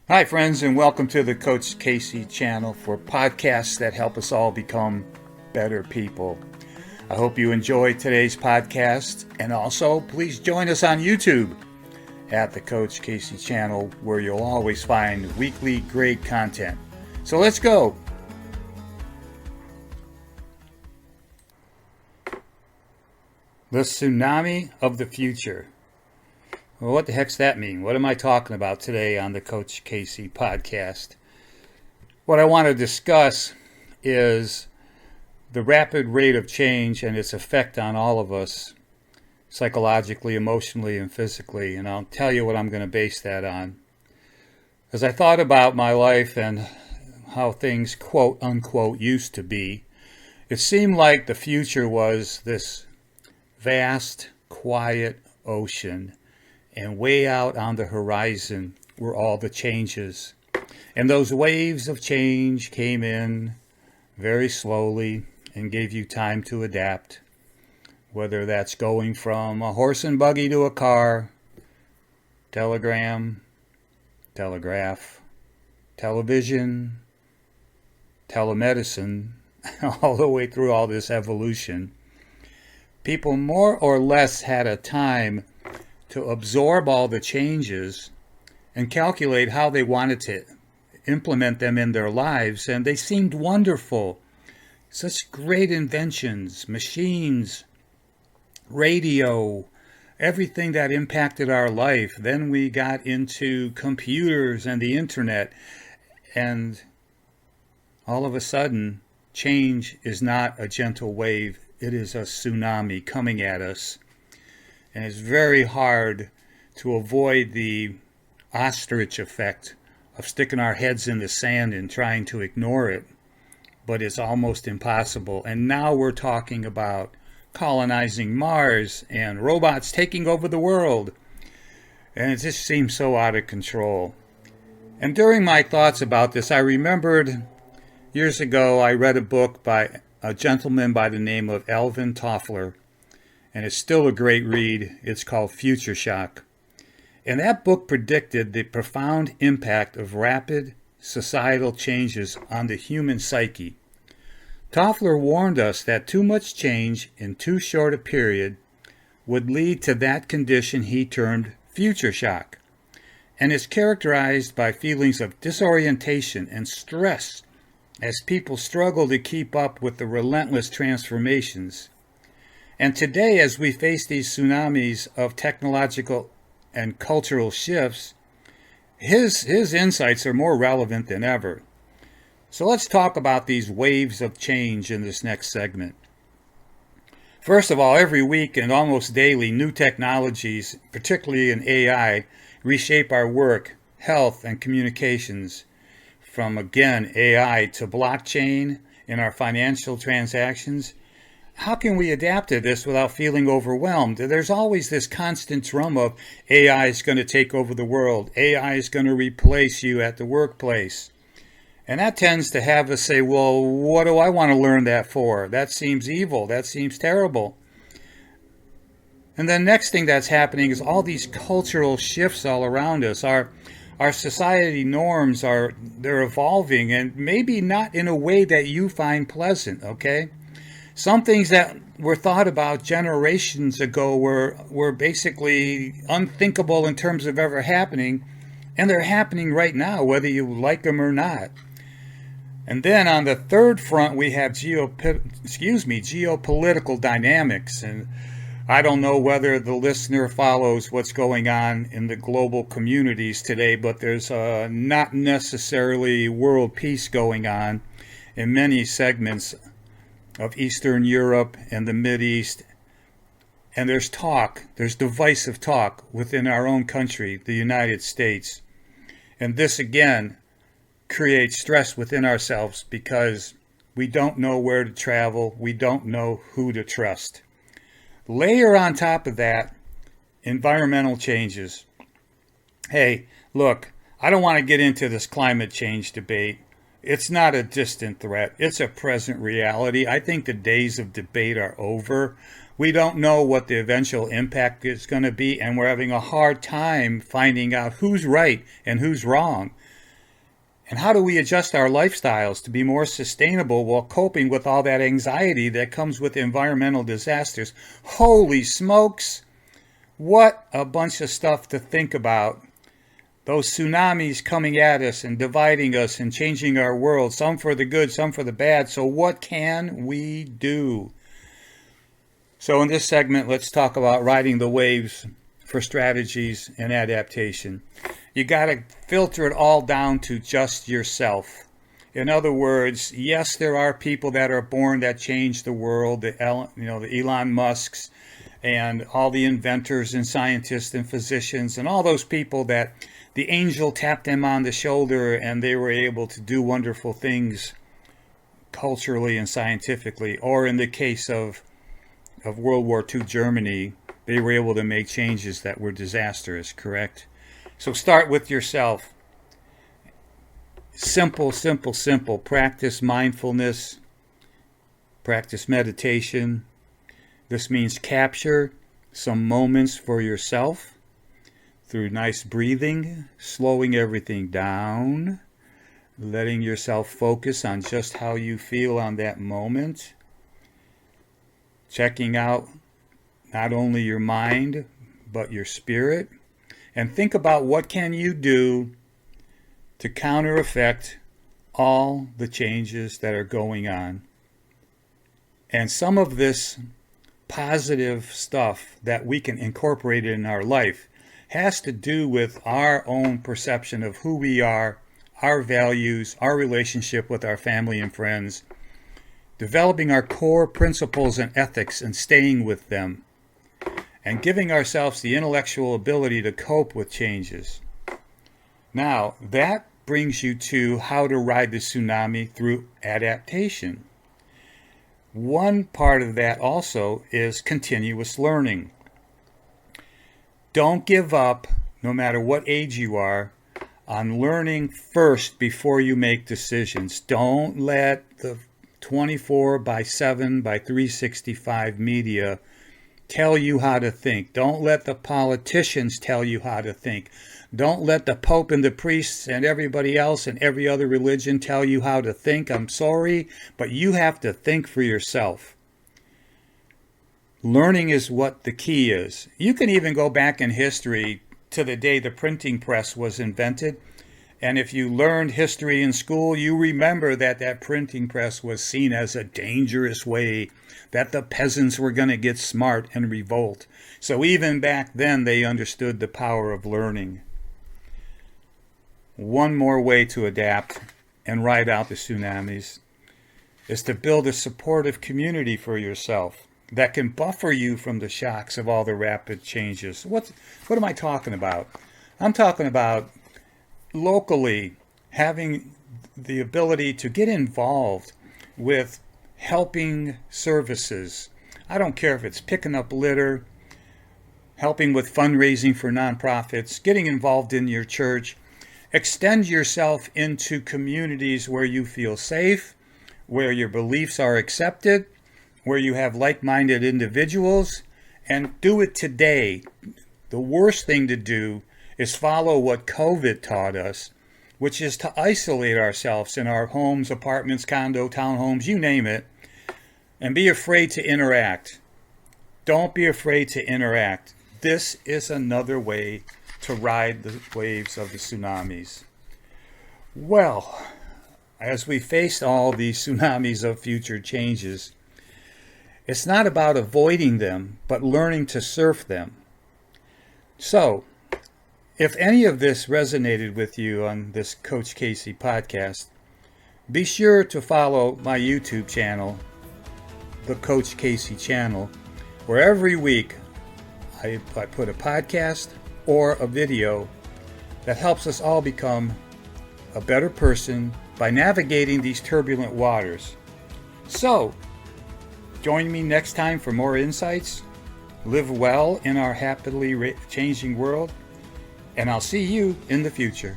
Hi, friends, and welcome to the Coach Casey channel for podcasts that help us all become better people. I hope you enjoyed today's podcast, and also please join us on YouTube at the Coach Casey channel, where you'll always find weekly great content. So let's go. The tsunami of the future. Well, what the heck's that mean? What am I talking about today on the Coach Casey podcast? What I want to discuss is the rapid rate of change and its effect on all of us, psychologically, emotionally, and physically. And I'll tell you what I'm going to base that on. As I thought about my life and how things, quote unquote, used to be, it seemed like the future was this vast, quiet ocean. And way out on the horizon were all the changes. And those waves of change came in very slowly and gave you time to adapt. Whether that's going from a horse and buggy to a car, telegram, telegraph, television, telemedicine, all the way through all this evolution. People more or less had a time to absorb all the changes and calculate how they wanted to implement them in their lives, and they seemed wonderful. Such great inventions, machines, radio, everything that impacted our life. Then we got into computers and the internet, and all of a sudden, change is not a gentle wave. It is a tsunami coming at us. And it's very hard to avoid the ostrich effect of sticking our heads in the sand and trying to ignore it. But it's almost impossible. And now we're talking about colonizing Mars and robots taking over the world. And it just seems so out of control. And during my thoughts about this, I remembered years ago I read a book by a gentleman by the name of Alvin Toffler. And it's still a great read. It's called Future Shock. And that book predicted the profound impact of rapid societal changes on the human psyche. Toffler warned us that too much change in too short a period would lead to that condition he termed future shock, and is characterized by feelings of disorientation and stress as people struggle to keep up with the relentless transformations. And today, as we face these tsunamis of technological and cultural shifts, his insights are more relevant than ever. So let's talk about these waves of change in this next segment. First of all, every week and almost daily, new technologies, particularly in AI, reshape our work, health, and communications. From, again, AI to blockchain in our financial transactions. How can we adapt to this without feeling overwhelmed? There's always this constant drum of AI is going to take over the world. AI is going to replace you at the workplace. And that tends to have us say, well, what do I want to learn that for? That seems evil. That seems terrible. And the next thing that's happening is all these cultural shifts all around us. Our society norms they're evolving, and maybe not in a way that you find pleasant, okay? Some things that were thought about generations ago were basically unthinkable in terms of ever happening, and they're happening right now, whether you like them or not. And then on the third front, we have geopolitical dynamics. And I don't know whether the listener follows what's going on in the global communities today, but there's not necessarily world peace going on in many segments of Eastern Europe and the Mideast. And there's divisive talk within our own country, the United States. And this again creates stress within ourselves because we don't know where to travel, we don't know who to trust. Layer on top of that environmental changes. Hey, look, I don't want to get into this climate change debate. It's not a distant threat. It's a present reality. I think the days of debate are over. We don't know what the eventual impact is going to be, and we're having a hard time finding out who's right and who's wrong. And how do we adjust our lifestyles to be more sustainable while coping with all that anxiety that comes with environmental disasters? Holy smokes! What a bunch of stuff to think about. Those tsunamis coming at us and dividing us and changing our world, some for the good, some for the bad. So what can we do? So in this segment, let's talk about riding the waves for strategies and adaptation. You got to filter it all down to just yourself. In other words, yes, there are people that are born that change the world, the Elon Musks and all the inventors and scientists and physicians and all those people that the angel tapped them on the shoulder and they were able to do wonderful things culturally and scientifically. Or in the case of World War II Germany, they were able to make changes that were disastrous, correct? So start with yourself. Simple, simple, simple. Practice mindfulness. Practice meditation. This means capture some moments for yourself through nice breathing, slowing everything down, letting yourself focus on just how you feel on that moment, checking out not only your mind, but your spirit. And think about what can you do to counter effect all the changes that are going on. And some of this positive stuff that we can incorporate in our life has to do with our own perception of who we are, our values, our relationship with our family and friends, developing our core principles and ethics and staying with them, and giving ourselves the intellectual ability to cope with changes. Now, that brings you to how to ride the tsunami through adaptation. One part of that also is continuous learning. Don't give up, no matter what age you are, on learning first before you make decisions. Don't let the 24/7 by 365 media tell you how to think. Don't let the politicians tell you how to think. Don't let the Pope and the priests and everybody else and every other religion tell you how to think. I'm sorry, but you have to think for yourself. Learning is what the key is. You can even go back in history to the day the printing press was invented. And if you learned history in school, you remember that that printing press was seen as a dangerous way, that the peasants were going to get smart and revolt. So even back then, they understood the power of learning. One more way to adapt and ride out the tsunamis is to build a supportive community for yourself that can buffer you from the shocks of all the rapid changes. What am I talking about? I'm talking about locally having the ability to get involved with helping services. I don't care if it's picking up litter, helping with fundraising for nonprofits, getting involved in your church. Extend yourself into communities where you feel safe, where your beliefs are accepted, where you have like-minded individuals, and do it today. The worst thing to do is follow what COVID taught us, which is to isolate ourselves in our homes, apartments, condo, townhomes, you name it, and be afraid to interact. Don't be afraid to interact. This is another way to ride the waves of the tsunamis. Well, as we face all these tsunamis of future changes, it's not about avoiding them, but learning to surf them. So, if any of this resonated with you on this Coach Casey podcast, be sure to follow my YouTube channel, the Coach Casey channel, where every week I put a podcast or a video that helps us all become a better person by navigating these turbulent waters. So, join me next time for more insights. Live well in our rapidly changing world, and I'll see you in the future.